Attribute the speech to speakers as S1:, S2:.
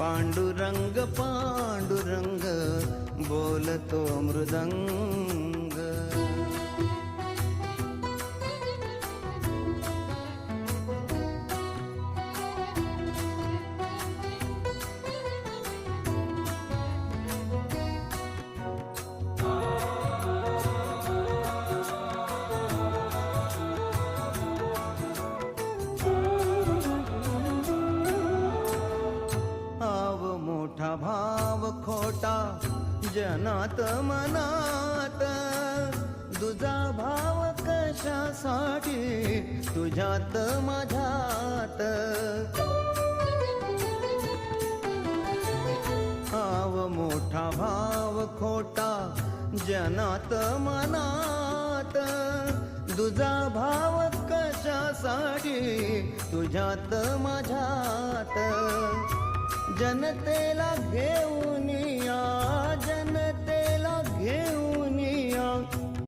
S1: पांडुरंग पांडुरंग बोलतो मृदंग. मोठा भाव खोटा जनात मनात, तुझा भाव कशासाठी तुझ्यात माझ्यात. मोठा भाव खोटा जनात मनात, तुझा भाव कशासाठी तुझ्यात माझ्यात. जनतेला घेऊन